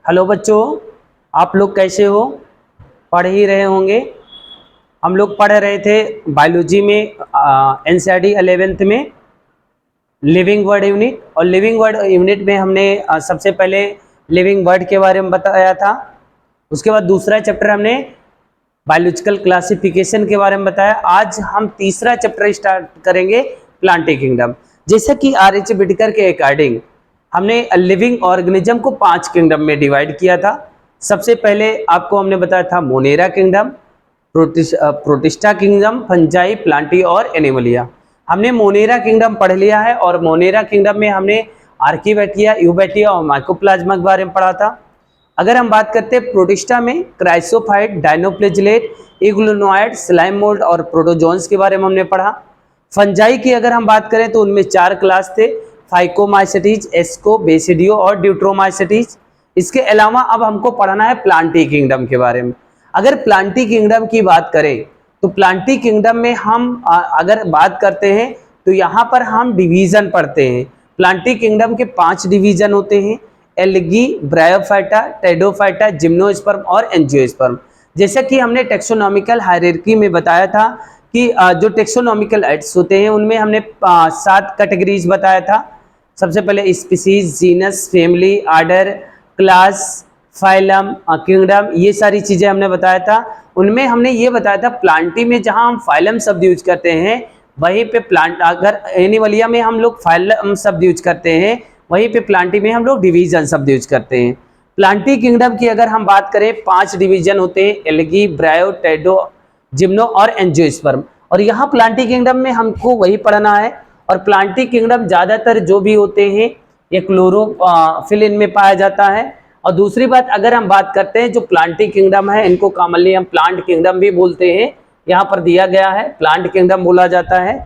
Hello बच्चों, आप लोग कैसे हो? पढ़ ही रहे होंगे। हम लोग पढ़ रहे थे बायोलॉजी में एनसीईआरटी 11th में लिविंग वर्ड यूनिट। और लिविंग वर्ड यूनिट में हमने सबसे पहले लिविंग वर्ड के बारे में बताया था। उसके बाद दूसरा चैप्टर हमने बायोलॉजिकल क्लासिफिकेशन के बारे में बताया। आज हम तीसरा चैप्टर स्टार्ट करेंगे, प्लांट किंगडम। जैसे कि आर.एच. बिटकर के अकॉर्डिंग हमने लिविंग ऑर्गेनिज्म को 5 किंगडम में डिवाइड किया था। सबसे पहले आपको हमने बताया था Monera kingdom, protista kingdom, fungi, Plantae और एनिमलिया। हमने मोनेरा किंगडम पढ़ लिया है और मोनेरा किंगडम में हमने आर्कीबैक्टीरिया, यूबैक्टीरिया और माइकोप्लाज्मा के बारे में पढ़ा था। अगर हम बात करते हैं प्रोटिस्टा में क्राइसोफाइट, डायनोफ्लेजिलेट, इग्लूनोइड, स्लाइम मोल्ड और प्रोटोजोन्स के बारे में हमने पढ़ा। फंजाई की अगर हम बात करें तो उनमें 4 क्लास थे, फाइकोमाइसेटीज, एस्को, बेसिडियो और ड्यूट्रोमाइसेटीज। इसके अलावा अब हमको पढ़ना है प्लांटी किंगडम के बारे में। अगर प्लांटी किंगडम की बात करें तो प्लांटी किंगडम में हम अगर बात करते हैं तो यहाँ पर हम डिवीजन पढ़ते हैं। प्लांटी किंगडम के 5 डिवीजन होते हैं, एल्गी, ब्रायोफाइटा, टेडोफाइटा, जिम्नोस्पर्म और एंजियोस्पर्म। जैसा कि हमने टेक्सोनॉमिकल हायरार्की में बताया था कि जो टेक्सोनॉमिकल एड्स होते हैं उनमें हमने 7 कैटेगरीज बताया था। सबसे पहले species, genus, family, order, class, phylum, kingdom, ये सारी चीजें हमने बताया था। उनमें हमने ये बताया था प्लांटी में जहां हम फाइलम शब्द यूज करते हैं वहीं पे प्लांट, अगर एनिमलिया में हम लोग फाइलम शब्द यूज करते हैं वहीं पे प्लांटी में हम लोग डिवीजन शब्द यूज करते हैं। प्लांटी किंगडम की अगर हम बात करें 5 डिवीजन होते हैं, एल्गी, ब्रायो, टेडो, जिम्नो और एंजियोस्पर्म। और यहाँ प्लांटी किंगडम में हमको वही पढ़ना है। और प्लांटी किंगडम ज्यादातर जो भी होते हैं ये क्लोरोफिल इनमें पाया जाता है। और दूसरी बात अगर हम बात करते हैं जो प्लांटी किंगडम है इनको कॉमनली हम प्लांट किंगडम भी बोलते हैं, यहाँ पर दिया गया है प्लांट किंगडम बोला जाता है।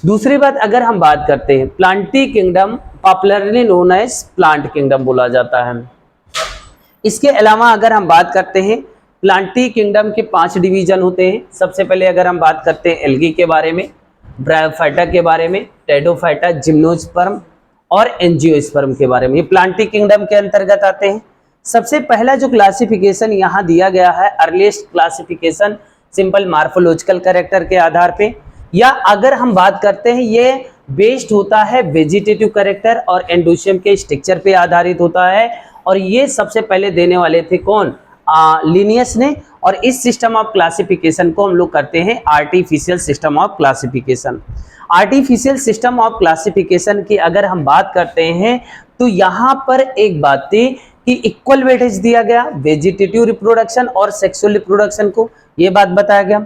दूसरी बात अगर हम बात करते हैं plantae kingdom popularly known as plant kingdom बोला जाता है। इसके अलावा अगर हम बात करते हैं प्लांटी किंगडम के 5 डिवीजन होते हैं। सबसे पहले अगर हम बात करते हैं एल्गी के बारे में, ब्रायोफाइटा के बारे में, टेडोफाइटा, जिम्नोस्पर्म और एंजियोस्पर्म के बारे में, ये प्लांटी किंगडम के अंतर्गत आते हैं। सबसे पहला जो क्लासिफिकेशन यहाँ दिया गया है earliest classification simple morphological character के आधार पे, या अगर हम बात करते हैं ये बेस्ड होता है वेजिटेटिव कैरेक्टर और एंडोशियम के स्ट्रक्चर पे आधारित होता है। और ये सबसे पहले देने वाले थे कौन? लिनियस ने। और इस सिस्टम ऑफ क्लासिफिकेशन को हम लोग करते हैं artificial system of classification. Artificial system of classification की अगर हम बात करते हैं तो यहाँ पर एक बात थी कि इक्वल वेटेज दिया गया वेजिटेटिव रिप्रोडक्शन और सेक्सुअल रिप्रोडक्शन को, ये बात बताया गया।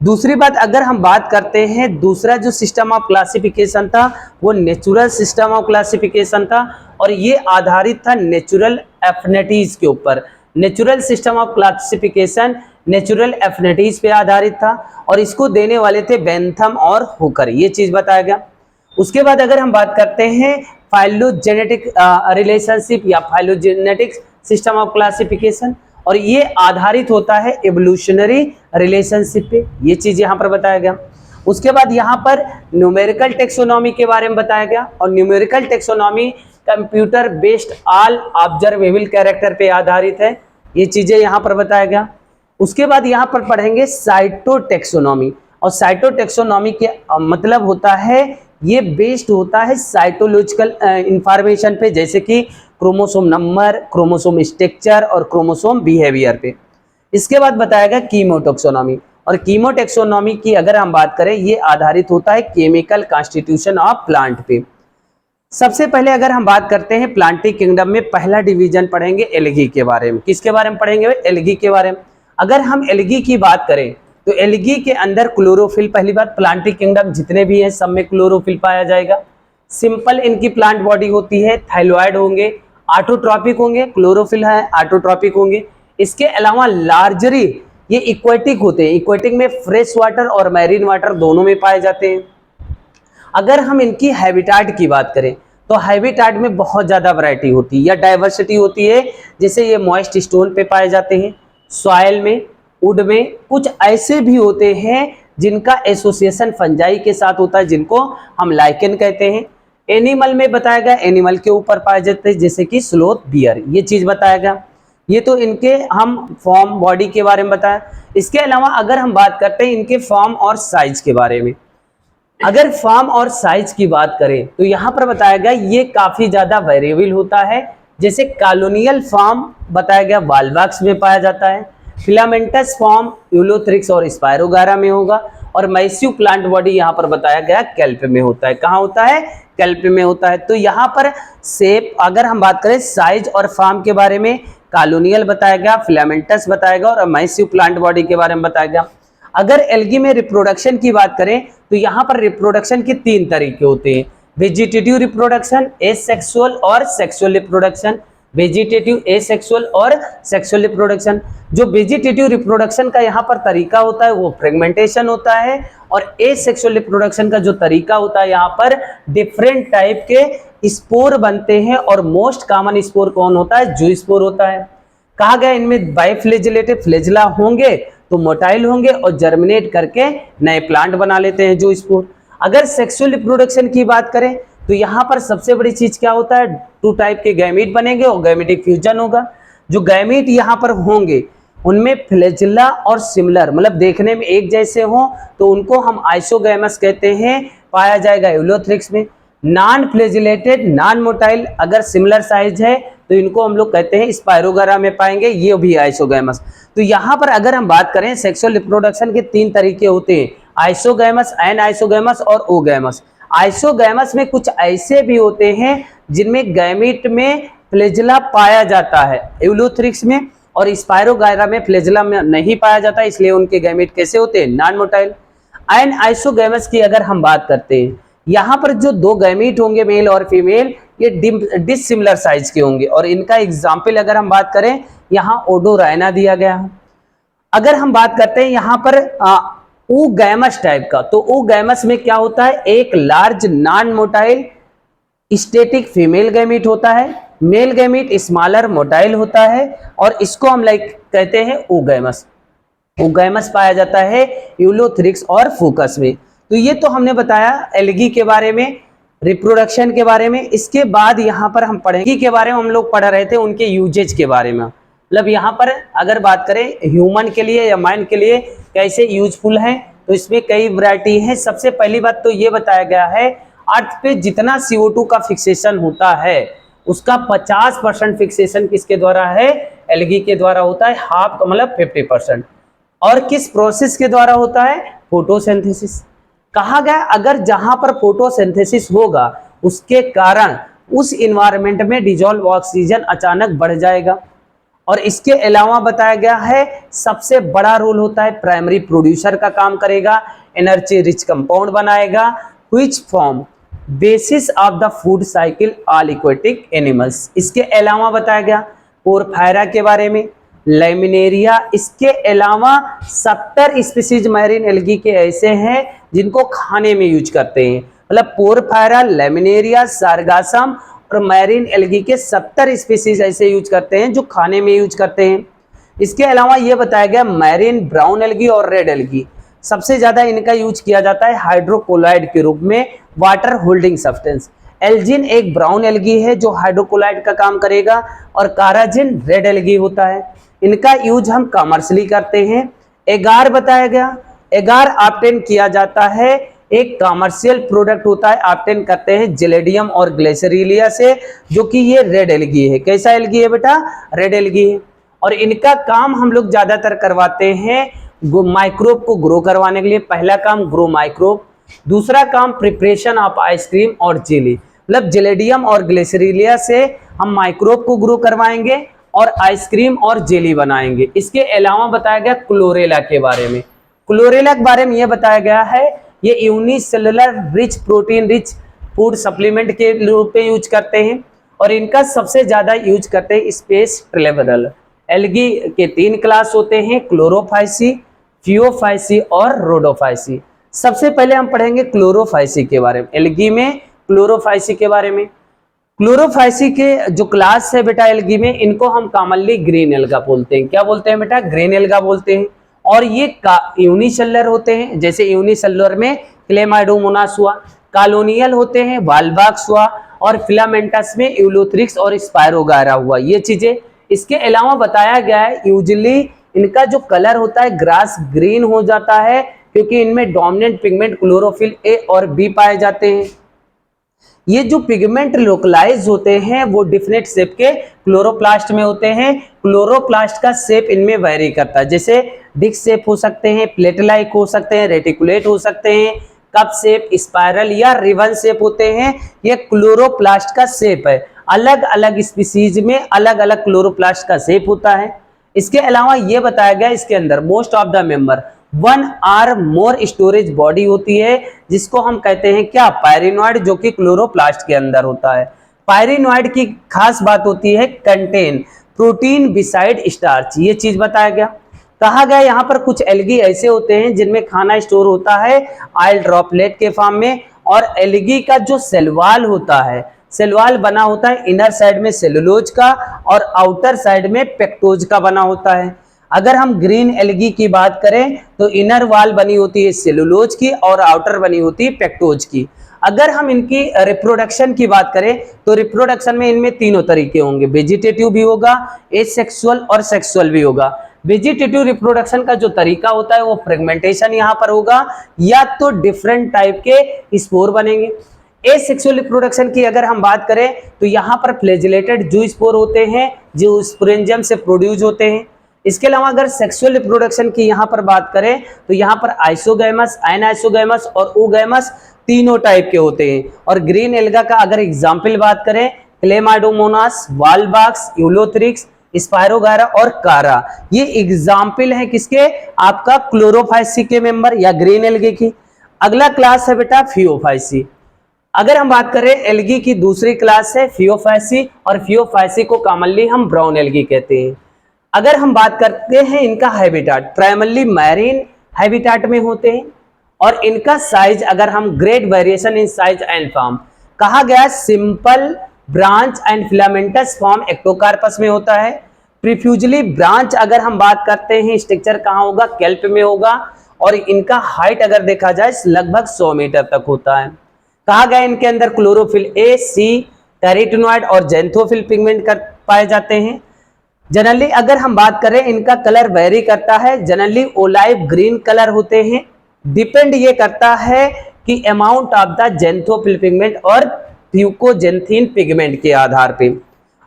दूसरी बात अगर हम बात करते हैं दूसरा जो सिस्टम ऑफ क्लासिफिकेशन था वो नेचुरल सिस्टम ऑफ क्लासिफिकेशन था और ये आधारित था नेचुरल एफिनिटीज के ऊपर। Natural system of classification natural affinities पे आधारित था और इसको देने वाले थे बेंथम और हुकर, ये चीज बताया गया। उसके बाद अगर हम बात करते हैं फाइलोजेनेटिक रिलेशनशिप या फाइलोजेनेटिक सिस्टम ऑफ क्लासिफिकेशन, और ये आधारित होता है एवोल्यूशनरी रिलेशनशिप पे, ये चीज यहाँ पर बताया गया। उसके बाद यहाँ पर न्यूमेरिकल टेक्सोनॉमी के बारे में बताया गया और numerical taxonomy computer based all observable character पे आधारित है, ये चीजें यहाँ पर बताया गया। उसके बाद यहाँ पर पढ़ेंगे साइटोटेक्सोनॉमी, और साइटोटेक्सोनॉमी के मतलब होता है ये बेस्ड होता है साइटोलॉजिकल इंफॉर्मेशन पे, जैसे कि क्रोमोसोम नंबर, क्रोमोसोम स्ट्रक्चर और क्रोमोसोम बिहेवियर पे। इसके बाद बताएगा कीमोटेक्सोनॉमी, और कीमोटेक्सोनॉमी की अगर हम बात करें ये आधारित होता है केमिकल कॉन्स्टिट्यूशन ऑफ प्लांट पे। सबसे पहले अगर हम बात करते हैं प्लांटी किंगडम में पहला डिवीजन पढ़ेंगे एल्गी के बारे में। किसके बारे में पढ़ेंगे? एल्गी के बारे में। अगर हम एल्गी की बात करें तो एल्गी के अंदर क्लोरोफिल, पहली बात प्लांटी किंगडम जितने भी हैं सब में क्लोरोफिल पाया जाएगा। सिंपल इनकी प्लांट बॉडी होती है, थाइलॉइड होंगे, ऑटोट्रॉपिक होंगे, क्लोरोफिल है, ऑटोट्रॉपिक होंगे। इसके अलावा लार्जरी ये इक्वेटिक होते हैं, इक्वेटिक में फ्रेश वाटर और मैरीन वाटर दोनों में पाए जाते हैं। अगर हम इनकी हैबिटाट की बात करें तो हैबिटाट में बहुत ज्यादा वैरायटी होती है या डाइवर्सिटी होती है, जैसे ये मॉइस्ट स्टोन पे पाए जाते हैं, सॉइल में, वुड में, कुछ ऐसे भी होते हैं जिनका एसोसिएशन फंजाई के साथ होता है जिनको हम लाइकेन कहते हैं। एनिमल में बताया गया एनिमल के ऊपर पाए जाते हैं, जैसे कि स्लोथ, बियर, ये चीज बताया गया। ये तो इनके हम फॉर्म बॉडी के बारे में बताया। इसके अलावा अगर हम बात करते हैं इनके फॉर्म और साइज के बारे में, अगर फॉर्म और साइज की बात करें तो यहां पर बताया गया ये काफी ज्यादा वेरिएबल होता है। जैसे कॉलोनियल फॉर्म बताया गया वाल्वॉक्स में पाया जाता है, फिलामेंटस फॉर्म यूलोथ्रिक्स और स्पायरोगारा में होगा, और मैसिव प्लांट बॉडी यहाँ पर बताया गया कैल्प में होता है। कहाँ होता है? कैल्प में होता है। तो यहाँ पर शेप अगर हम बात करें साइज और फॉर्म के बारे में, कॉलोनियल बताया गया, फिलामेंटस बताया गया और मैसिव प्लांट बॉडी के बारे में बताया गया। अगर एल्गी में रिप्रोडक्शन की बात करें तो यहाँ पर रिप्रोडक्शन के 3 तरीके होते हैं, वेजिटेटिव रिप्रोडक्शन, एसेक्सुअल और सेक्सुअल रिप्रोडक्शन। वेजिटेटिव, एसेक्सुअल और सेक्सुअल रिप्रोडक्शन। जो वेजिटेटिव रिप्रोडक्शन का यहाँ पर तरीका होता है वो फ्रेगमेंटेशन होता है, और एसेक्सुअल रिप्रोडक्शन का जो तरीका होता है यहाँ पर डिफरेंट टाइप के स्पोर बनते हैं, और मोस्ट कॉमन स्पोर कौन होता है? जू स्पोर होता है। कहा गया इनमें बाइफ्लेजिलेटेड फ्लेजिला होंगे तो मोटाइल होंगे और जर्मिनेट करके नए प्लांट बना लेते हैं जो स्पोर। अगर सेक्सुअल रिप्रोडक्शन की बात करें तो यहाँ पर सबसे बड़ी चीज क्या होता है? 2 टाइप के गैमीट बनेंगे और गैमेटिक फ्यूजन होगा। जो गैमीट यहाँ पर होंगे उनमें फ्लेजिला और सिमिलर, मतलब देखने में एक जैसे हों तो उनको हम आइसोगैमस कहते हैं, पाया जाएगा यूलोथ्रिक्स में। नॉन फ्लेजिलेटेड, नॉन मोटाइल, अगर सिमिलर साइज है तो इनको हम लोग कहते हैं स्पायरोगारा में पाएंगे, ये भी आइसोगैमस। तो यहाँ पर अगर हम बात करें सेक्सुअल रिप्रोडक्शन के 3 तरीके होते हैं, आइसोगैमस, एनाइसोगैमस और ओगैमस। आइसोगैमस में कुछ ऐसे भी होते हैं जिनमें गैमीट में फ्लेजिला पाया जाता है यूलोथ्रिक्स में, और स्पायरोगारा में फ्लेजिला में नहीं पाया जाता, इसलिए उनके गैमीट कैसे होते हैं? Non motile. एनाइसोगैमस की अगर हम बात करते हैं, यहाँ पर जो 2 गैमीट होंगे मेल और फीमेल, ये डिसिमिलर साइज के होंगे, और इनका एग्जाम्पल अगर हम बात करें यहाँ ओडोराइना दिया गया है। अगर हम बात करते हैं यहाँ पर ओगैमस टाइप का, तो ओगैमस में क्या होता है? एक large non motile static female gamete होता है, मेल गैमीट स्मॉलर मोटाइल होता है, और इसको हम कहते हैं ओगैमस। ओगैमस पाया जाता है यूलोथ्रिक्स और फोकस में। तो ये तो हमने बताया एल्गी के बारे में, रिप्रोडक्शन के बारे में। इसके बाद यहाँ पर हम पढ़ेंगे के बारे में, हम लोग पढ़ रहे थे उनके यूजेज के बारे में। मतलब यहाँ पर अगर बात करें ह्यूमन के लिए या माइंड के लिए कैसे यूजफुल है, तो इसमें कई वैरायटी है। सबसे पहली बात तो ये बताया गया है, अर्थ पे जितना CO2 का फिक्सेशन होता है उसका 50% फिक्सेशन किसके द्वारा है? एल्गी के द्वारा होता है, हाफ मतलब 50%। और किस प्रोसेस के द्वारा होता है? फोटोसिंथेसिस। कहा गया अगर जहां पर फोटोसिंथेसिस होगा उसके कारण उस इन्वायरमेंट में डिजॉल्व ऑक्सीजन अचानक बढ़ जाएगा। और इसके अलावा बताया गया है सबसे बड़ा रोल होता है प्राइमरी प्रोड्यूसर का काम करेगा, एनर्जी रिच कंपाउंड बनाएगा, which form basis of the food cycle all aquatic animals. इसके अलावा बताया गया पोरफायरा के बारे में, लैमिनेरिया। इसके अलावा 70 स्पीसीज मैरीन एल्गी के ऐसे हैं जिनको खाने में यूज करते हैं, मतलब पोरफायरा, लैमिनेरिया, सारगासम और मैरीन एल्गी के 70 स्पीसीज ऐसे यूज करते हैं जो खाने में यूज करते हैं। इसके अलावा ये बताया गया मैरीन ब्राउन एल्गी और रेड एल्गी, सबसे ज्यादा इनका यूज किया जाता है हाइड्रोकोलाइड के रूप में, वाटर होल्डिंग सब्सटेंस। एल्जिन एक ब्राउन एल्गी है जो हाइड्रोकोलाइड का काम करेगा, और काराजिन रेड एल्गी होता है। इनका यूज हम कमर्शियली करते हैं। एगार बताया गया, एगार ऑब्टेन किया जाता है, एक कमर्शियल प्रोडक्ट होता है, ऑब्टेन करते हैं जेलेडियम और ग्लिसरीलिया से, जो कि ये रेड एल्गी है। कैसा एल्गी है बेटा? रेड एल्गी है। और इनका काम हम लोग ज्यादातर करवाते हैं माइक्रोब को ग्रो करवाने के लिए। पहला काम ग्रो माइक्रोब, दूसरा काम प्रिपरेशन ऑफ आइसक्रीम और जेली, मतलब जेलेडियम और ग्लिसरीलिया से हम माइक्रोब को ग्रो करवाएंगे और आइसक्रीम और जेली बनाएंगे। इसके अलावा बताया गया क्लोरेला के बारे में। क्लोरेला के बारे में यह बताया गया है ये unicellular rich protein rich food supplement के रूप में यूज करते हैं, और इनका सबसे ज्यादा यूज करते हैं स्पेस ट्रेवलर। एल्गी के 3 क्लास होते हैं, क्लोरोफाइसी, फियोफाइसी और रोडोफाइसी। सबसे पहले हम पढ़ेंगे क्लोरोफाइसी के बारे में, एल्गी में क्लोरोफाइसी के बारे में। क्लोरोफाइसी के जो क्लास है बेटा एल्गी में, इनको हम कॉमनली ग्रीन एल्गा बोलते हैं। क्या बोलते हैं बेटा? ग्रीन एल्गा बोलते हैं। और ये यूनिसेलुलर होते हैं, जैसे यूनिसेलुलर में क्लेमाइडोमोनास हुआ, कॉलोनियल होते हैं, वाल्वाक्स हुआ, और फिलामेंटस में यूलोथ्रिक्स और स्पायरोगायरा हुआ, ये चीजें। इसके अलावा बताया गया है यूजुअली इनका जो कलर होता है ग्रास ग्रीन हो जाता है, क्योंकि इनमें डोमिनेंट पिगमेंट क्लोरोफिल ए और बी पाए जाते हैं। ये जो पिगमेंट लोकलाइज होते हैं वो डिफिनेट शेप के क्लोरोप्लास्ट में होते हैं। क्लोरोप्लास्ट का शेप इनमें वेरी करता है, जैसे डिस्क शेप हो सकते हैं, प्लेट लाइक हो सकते हैं, रेटिकुलेट हो सकते हैं, कप शेप, स्पाइरल या रिबन शेप होते हैं। ये क्लोरोप्लास्ट का शेप है। अलग अलग स्पीसीज में अलग अलग क्लोरोप्लास्ट का शेप होता है। इसके अलावा ये बताया गया इसके अंदर most of the member 1 or more storage body होती है, जिसको हम कहते हैं क्या, पायरिनॉइड, जो कि क्लोरोप्लास्ट के अंदर होता है। पायरिनॉइड की खास बात होती है कंटेन प्रोटीन बिसाइड स्टार्च, ये चीज बताया गया। कहा गया यहाँ पर कुछ एल्गी ऐसे होते हैं जिनमें खाना स्टोर होता है ऑयल ड्रॉपलेट के फॉर्म में, और एल्गी का जो सेलवाल होता है, सेलवाल बना होता है इनर साइड में सेलुलोज का और आउटर साइड में पेक्टोज का बना होता है। अगर हम ग्रीन एल्गी की बात करें तो इनर वाल बनी होती है सेलुलोज की और आउटर बनी होती है पेक्टोज की। अगर हम इनकी रिप्रोडक्शन की बात करें तो रिप्रोडक्शन में इनमें तीनों तरीके होंगे, वेजिटेटिव भी होगा, एसेक्सुअल और सेक्सुअल भी होगा। वेजिटेटिव रिप्रोडक्शन का जो तरीका होता है वो फ्रेगमेंटेशन यहाँ पर होगा, या तो डिफरेंट टाइप के स्पोर बनेंगे। एसेक्सुअल रिप्रोडक्शन की अगर हम बात करें तो यहाँ पर फ्लैजिलेटेड जू स्पोर होते हैं जो स्पोरेंजियम से प्रोड्यूस होते हैं। इसके अलावा अगर सेक्सुअल रिप्रोडक्शन की यहाँ पर बात करें तो यहाँ पर आइसोगैमस, एनाइसोगैमस और ओगैमस तीनों टाइप के होते हैं। और ग्रीन एल्गा का अगर एग्जाम्पल बात करें, क्लेमाइडोमोनास, वाल्वाक्स, यूलोथ्रिक्स, स्पायरोगायरा और कारा, ये एग्जाम्पल है किसके, आपका क्लोरोफाइसी के मेंबर या ग्रीन एल्गे की। अगला क्लास है बेटा फियोफाइसी। अगर हम बात करें एल्गी की दूसरी क्लास है फियोफाइसी, और फियोफाइसी को कॉमनली हम ब्राउन एल्गी कहते हैं। अगर हम बात करते हैं इनका हैबिटाट, प्राइमरली मैरीन हैबिटाट में होते हैं, और इनका साइज अगर हम great variation in size and form, कहा गया simple branch and filamentous form Ectocarpus में होता है। प्रीफ्यूजली ब्रांच अगर हम बात करते हैं स्ट्रक्चर कहाँ होगा, केल्प में होगा, और इनका हाइट अगर देखा जाए लगभग 100 मीटर तक होता है। कहा गया इनके अंदर क्लोरोफिल ए, सी, कैरोटिनॉइड और जेंथोफिल पिगमेंट पाए जाते हैं। जनरली अगर हम बात करें इनका कलर वेरी करता है, जनरली ओलाइव ग्रीन कलर होते हैं। डिपेंड ये करता है कि amount of the xanthophyll pigment और प्यूकोजेंथिन पिगमेंट के आधार पे।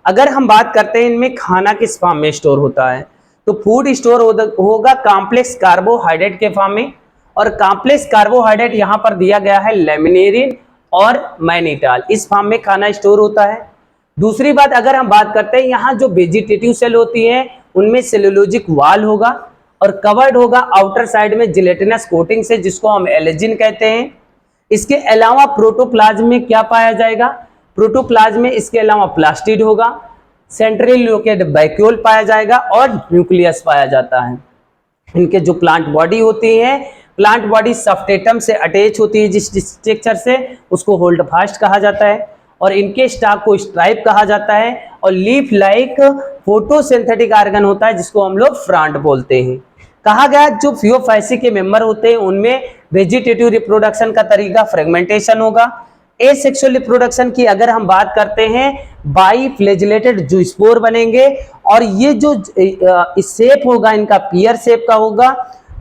अगर हम बात करते हैं इनमें खाना किस फॉर्म में स्टोर होता है, तो फूड स्टोर होगा कॉम्प्लेक्स कार्बोहाइड्रेट के फॉर्म में, और कॉम्प्लेक्स कार्बोहाइड्रेट यहाँ पर दिया गया है लेमिनेरिन और मैनिटाल, इस फॉर्म में खाना स्टोर होता है। दूसरी बात अगर हम बात करते हैं यहाँ जो वेजिटेटिव सेल होती हैं उनमें सेलुलोजिक वाल होगा और कवर्ड होगा आउटर साइड में जिलेटिनस कोटिंग से, जिसको हम एलेजिन कहते हैं। इसके अलावा प्रोटोप्लाज्म में क्या पाया जाएगा, प्रोटोप्लाज्म में इसके अलावा प्लास्टिड होगा, सेंट्रली लोकेटेड वैक्यूल पाया जाएगा और न्यूक्लियस पाया जाता है। इनके जो प्लांट बॉडी होती है, प्लांट बॉडी सब्स्ट्रेटम से अटैच होती है जिस स्ट्रक्चर से, उसको होल्ड फास्ट कहा जाता है, और इनके स्टाक को स्ट्राइप कहा जाता है, और लीफ लाइक फोटोसिंथेटिक ऑर्गन होता है जिसको हम लोग फ्रंट बोलते हैं। कहा गया जो फियोफाइसी के मेंबर होते हैं उनमें वेजिटेटिव रिप्रोडक्शन का तरीका फ्रेगमेंटेशन होगा। एसेक्सुअल रिप्रोडक्शन की अगर हम बात करते हैं बाई फ्लैजिलेटेड जूस्पोर बनेंगे, और ये जो शेप होगा इनका पियर शेप का होगा,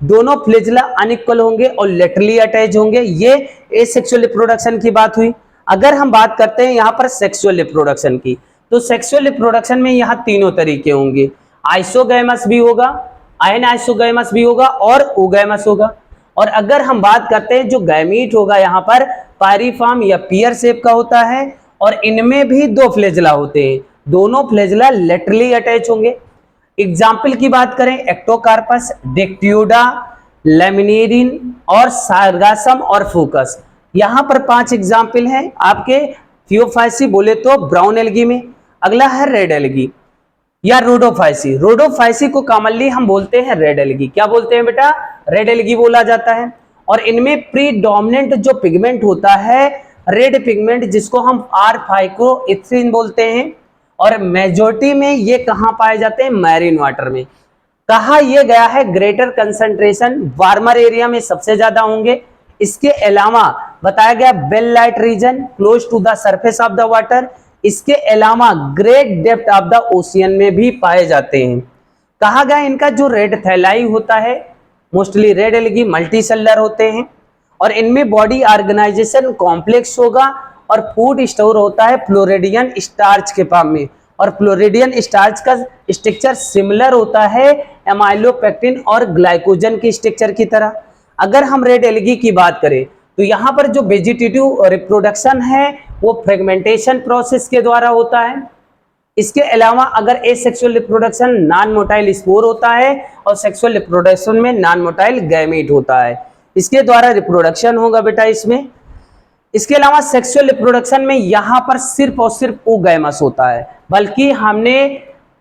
दोनों फ्लैजिला अनइक्वल होंगे और लेटरली अटैच होंगे। ये एसेक्सुअल रिप्रोडक्शन की बात हुई। अगर हम बात करते हैं यहाँ पर सेक्सुअल रिप्रोडक्शन की, तो सेक्सुअल रिप्रोडक्शन में यहाँ तीनों तरीके होंगे, आइसोगैमस भी होगा, एनाइसोगैमस भी होगा और ओगैमस होगा। और अगर हम बात करते हैं जो गैमीट होगा यहाँ पर पायरिफॉर्म या पियर शेप का होता है, और इनमें भी दो फ्लैजिला होते हैं, दोनों फ्लैजिला लेटरली अटैच होंगे। एग्जाम्पल की बात करें एक्टोकार्पस, डेक्टियोडा, लेमिनेरिन और सार्गासम और फोकस, यहाँ पर 5 एग्जाम्पल हैं आपके फियोफाइसी बोले तो ब्राउन एल्गी में। अगला है रेड एल्गी या रोडोफाइसी। रोडोफाइसी को कॉमनली हम बोलते हैं रेड एल्गी। क्या बोलते हैं बेटा, रेड एल्गी बोला जाता है। और इनमें प्रीडोमिनेंट जो पिगमेंट होता है रेड पिगमेंट, जिसको हम R-फाइकोइथ्रिन बोलते हैं, और मेजोरिटी में ये कहाँ पाए जाते हैं, मैरीन वाटर में। कहा यह गया है ग्रेटर कंसंट्रेशन वार्मर एरिया में सबसे ज्यादा होंगे। इसके अलावा बताया गया well lit region close to the surface of the water, इसके अलावा great depth of the ocean में भी पाए जाते हैं। कहा गया इनका जो रेड थैलाई होता है, mostly red algae multi cellular होते हैं और इनमें बॉडी ऑर्गेनाइजेशन कॉम्प्लेक्स होगा और फूड स्टोर होता है फ्लोरिडियन स्टार्च के फॉर्म में, और फ्लोरिडियन स्टार्च का स्ट्रक्चर सिमिलर होता है एमाइलोपेक्टिन और ग्लाइकोजन के स्ट्रक्चर की तरह। अगर हम रेड एल्गी की बात करें तो यहाँ पर जो वेजिटेटिव रिप्रोडक्शन है वो फ्रेगमेंटेशन प्रोसेस के द्वारा होता है। इसके अलावा अगर asexual reproduction non motile spore होता है और सेक्सुअल रिप्रोडक्शन में नॉन मोटाइल गैमीट होता है, इसके द्वारा रिप्रोडक्शन होगा बेटा इसमें। इसके अलावा सेक्सुअल रिप्रोडक्शन में यहाँ पर सिर्फ और सिर्फ ओगैमस होता है, बल्कि हमने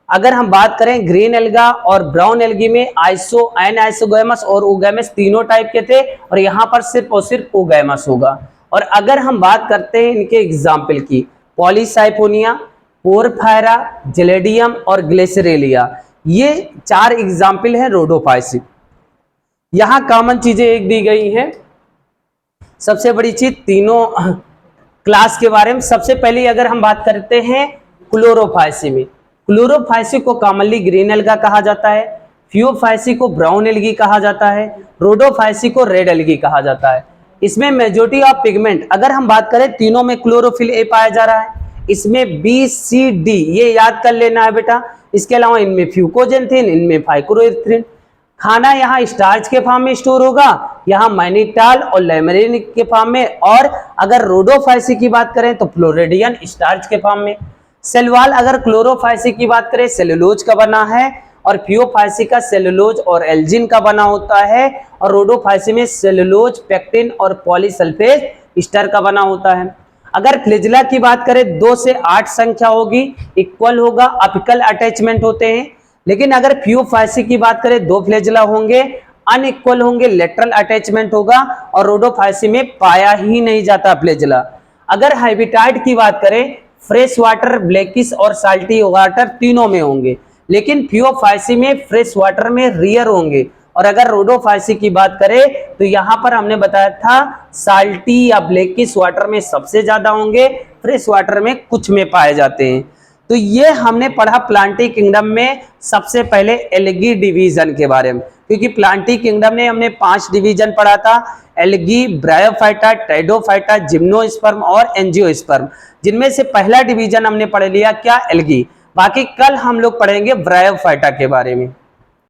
अगर हम बात करें ग्रीन एल्गा और ब्राउन एल्गी में एनाइसोगैमस और ओगैमस तीनों टाइप के थे और यहाँ पर सिर्फ और सिर्फ ओगैमस होगा। और अगर हम बात करते हैं इनके एग्जाम्पल की, पॉलीसाइपोनिया, पोरफायरा, जेलेडियम और ग्लेसरेलिया, ये 4 एग्जाम्पल हैं रोडोफाइसी। यहाँ कॉमन चीजें एक दी गई हैं। सबसे बड़ी चीज तीनों क्लास के बारे में, सबसे पहले अगर हम बात करते हैं क्लोरोफाइसी में, क्लोरोफाइसी को कॉमनली ग्रीन एल्गा कहा जाता है, फियोफाइसी को ब्राउन एल्गी कहा जाता है, रोडोफाइसी को रेड एल्गी कहा जाता है। इसमें मेजॉरिटी ऑफ पिगमेंट अगर हम बात करें तीनों में क्लोरोफिल ए पाया जा रहा है, इसमें बी सी डी ये याद कर लेना है बेटा। इसके अलावा इनमें फ्यूकोजेंथिन, इनमें फाइक्रोएरिथ्रिन। खाना यहाँ स्टार्च के फॉर्म में स्टोर होगा, यहाँ मैनिटाल और लेमरिन के फॉर्म में, और अगर रोडोफाइसी की बात करें तो फ्लोरिडियन स्टार्च के फॉर्म में। सेलवाल अगर क्लोरोफाइसी की बात करें सेलुलोज का बना है और फियोफाइसी का सेलुलोज और एल्जिन का बना होता है, और रोडोफाइसी में सेलुलोज, पेक्टिन और पॉलीसल्फेट ईस्टर का बना होता है। अगर फ्लैजेला की बात करें 2 से 8 संख्या होगी, इक्वल होगा, अपिकल अटैचमेंट होते हैं। लेकिन अगर फियोफाइसी की बात करें 2 फ्लैजेला होंगे, अनइक्वल होंगे, लेटरल अटैचमेंट होगा, और रोडोफाइसी में पाया ही नहीं जाता फ्लैजेला। अगर हैबिटाट की बात करें फ्रेश वाटर, ब्लैकिश और साल्टी वाटर तीनों में होंगे, लेकिन फियोफाइसी में फ्रेश वाटर में रियर होंगे। और अगर रोडोफाइसी की बात करें तो यहाँ पर हमने बताया था साल्टी या ब्लैकिश वाटर में सबसे ज्यादा होंगे, फ्रेश वाटर में कुछ में पाए जाते हैं। तो ये हमने पढ़ा प्लांटी किंगडम में सबसे पहले एल्गी डिवीजन के बारे में, क्योंकि प्लांटी किंगडम ने हमने 5 डिवीजन पढ़ा था, एल्गी, ब्रायोफाइटा, टेडोफाइटा, जिम्नोस्पर्म और एंजियोस्पर्म, जिनमें से पहला डिवीजन हमने पढ़ लिया क्या, एल्गी। बाकी कल हम लोग पढ़ेंगे ब्रायोफाइटा के बारे में।